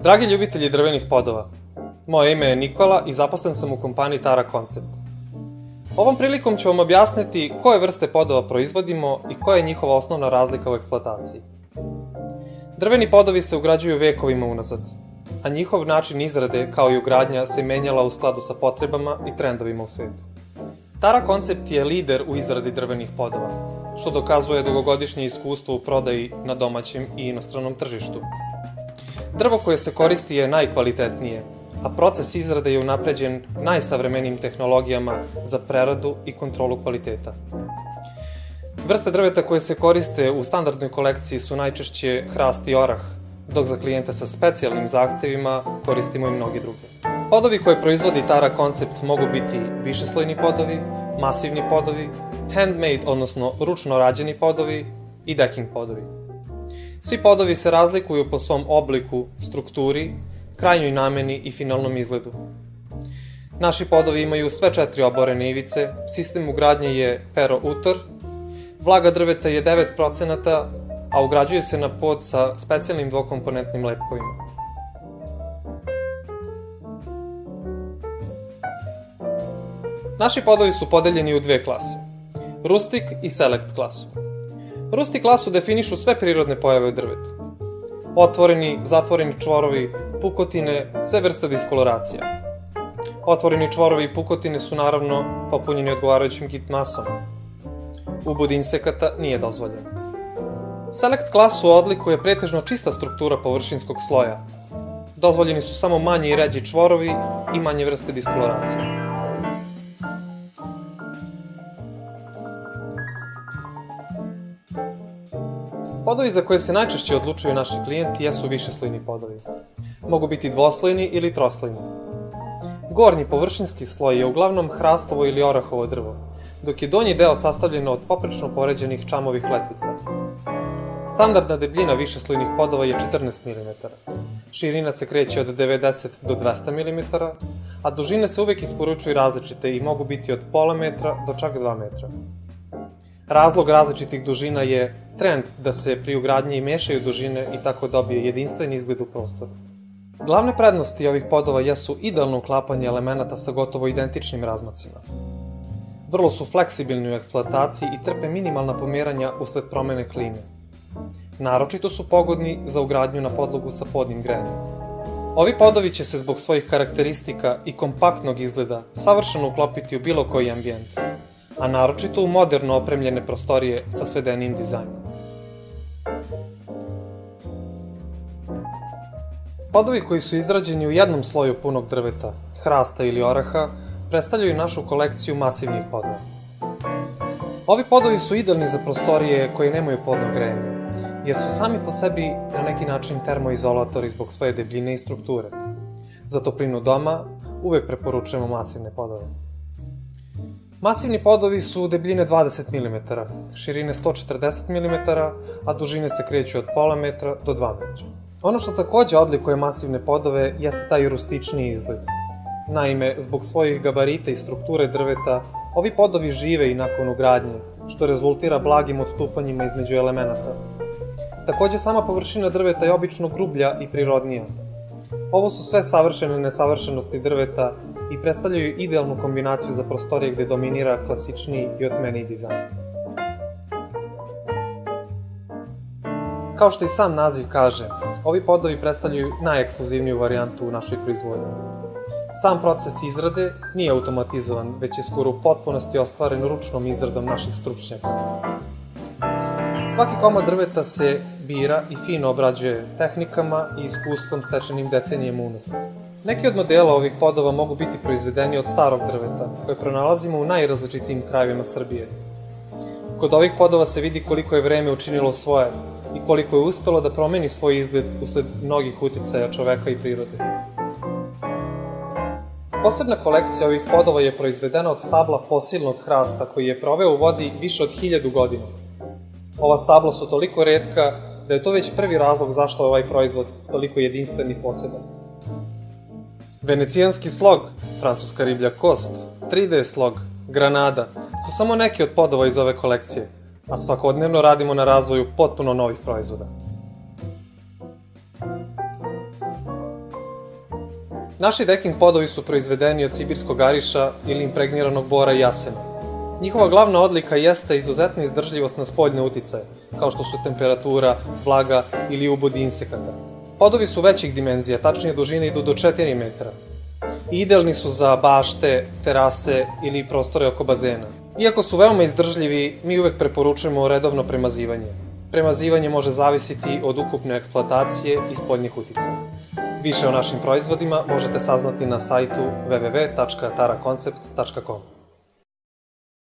Dragi ljubitelji drvenih podova, moje ime je Nikola i zaposlen sam u kompaniji Tara Concept. Ovom prilikom ću vam objasniti koje vrste podova proizvodimo i koja je njihova osnovna razlika u eksploataciji. Drveni podovi se ugrađuju vekovima unazad, a njihov način izrade kao i ugradnja se menjala u skladu sa potrebama i trendovima u svetu. Tara Concept je lider u izradi drvenih podova, što dokazuje dugogodišnje iskustvo u prodaji na domaćem i inostranom tržištu. Drvo koje se koristi je najkvalitetnije, a proces izrade je unapređen najsavremenijim tehnologijama za preradu i kontrolu kvaliteta. Vrste drveta koje se koriste u standardnoj kolekciji su najčešće hrast i orah, dok za klijente sa specijalnim zahtevima koristimo i mnogi druge. Podovi koje proizvodi Tara Concept mogu biti višeslojni podovi, masivni podovi, handmade, odnosno ručno rađeni podovi i decking podovi. Svi podovi se razlikuju po svom obliku, strukturi, krajnjoj nameni i finalnom izgledu. Naši podovi imaju sve 4 oborene ivice, sistem ugradnje je pero-utor, vlaga drveta je 9%, a ugrađuje se na pod sa specijalnim dvokomponentnim lepkovima. Naši podovi su podeljeni u dve klase, rustic i select klasu. Rustic klasu definišu sve prirodne pojave u drvetu. Otvoreni, zatvoreni čvorovi, pukotine, sve vrste diskoloracija. Otvoreni čvorovi i pukotine su naravno popunjeni odgovarajućim git masom. Ubod insekata nije dozvoljen. Select klasu odlikuje pretežno čista struktura površinskog sloja. Dozvoljeni su samo manji i ređi čvorovi i manje vrste diskoloracije. Podovi za koje se najčešće odlučuju naši klijenti jesu višeslojni podovi. Mogu biti dvoslojni ili troslojni. Gornji površinski sloj je uglavnom hrastovo ili orahovo drvo, dok je donji deo sastavljen od poprečno poređenih čamovih letvica. Standardna debljina višeslojnih podova je 14 mm. Širina se kreće od 90 do 200 mm, a dužine se uvek isporučuju različite i mogu biti od pola metra do čak 2 metra. Razlog različitih dužina je trend da se pri ugradnji mešaju dužine i tako dobije jedinstven izgled u prostoru. Glavne prednosti ovih podova jesu idealno uklapanje elemenata sa gotovo identičnim razmacima. Vrlo su fleksibilni u eksploataciji i trpe minimalna pomeranja usled promene klime. Naročito su pogodni za ugradnju na podlogu sa podnim grejanjem. Ovi podovi će se zbog svojih karakteristika i kompaktnog izgleda savršeno uklopiti u bilo koji ambijent, a naročito u moderno opremljene prostorije sa svedenim dizajnom. Podovi koji su izrađeni u jednom sloju punog drveta, hrasta ili oraha, predstavljaju našu kolekciju masivnih podova. Ovi podovi su idealni za prostorije koje nemaju podno grejanje, jer su sami po sebi na neki način termoizolatori zbog svoje debljine i strukture. Za toplinu doma uvek preporučujemo masivne podove. Masivni podovi su debljine 20 mm, širine 140 mm, a dužine se kreću od pola metra do 2 metra. Ono što takođe odlikuje masivne podove jeste taj rustičniji izgled. Naime, zbog svojih gabarita i strukture drveta, ovi podovi žive i nakon ugradnje, što rezultira blagim odstupanjima između elemenata. Takođe, sama površina drveta je obično grublja i prirodnija. Ovo su sve savršene nesavršenosti drveta i predstavljaju idealnu kombinaciju za prostorije gde dominira klasičniji i otmeniji dizajn. Kao što i sam naziv kaže, ovi podovi predstavljaju najekskluzivniju varijantu u našoj proizvodnji. Sam proces izrade nije automatizovan, već je skoro u potpunosti ostvaren ručnom izradom naših stručnjaka. Svaki komad drveta se bira i fino obrađuje tehnikama i iskustvom stečenim decenijama unazad. Neki od modela ovih podova mogu biti proizvedeni od starog drveta, koje pronalazimo u najrazličitijim krajevima Srbije. Kod ovih podova se vidi koliko je vreme učinilo svoje i koliko je uspelo da promeni svoj izgled usled mnogih uticaja čoveka i prirode. Posebna kolekcija ovih podova je proizvedena od stabla fosilnog hrasta koji je proveo u vodi više od 1000 godina. Ova stabla su toliko retka da je to već prvi razlog zašto je ovaj proizvod toliko jedinstven i poseban. Venecijanski slog, francuska riblja kost, 3D slog, granada su samo neki od podova iz ove kolekcije, a svakodnevno radimo na razvoju potpuno novih proizvoda. Naši deking podovi su proizvedeni od sibirskog ariša ili impregniranog bora i jasena. Njihova glavna odlika jeste izuzetna izdržljivost na spoljne uticaje, kao što su temperatura, vlaga ili ubodi insekata. Podovi su većih dimenzija, tačnije dužine idu do 4 metra. I idealni su za bašte, terase ili prostore oko bazena. Iako su veoma izdržljivi, mi uvek preporučujemo redovno premazivanje. Premazivanje može zavisiti od ukupne eksploatacije i spoljnih uticaja. Više o našim proizvodima možete saznati na sajtu www.taraconcept.com.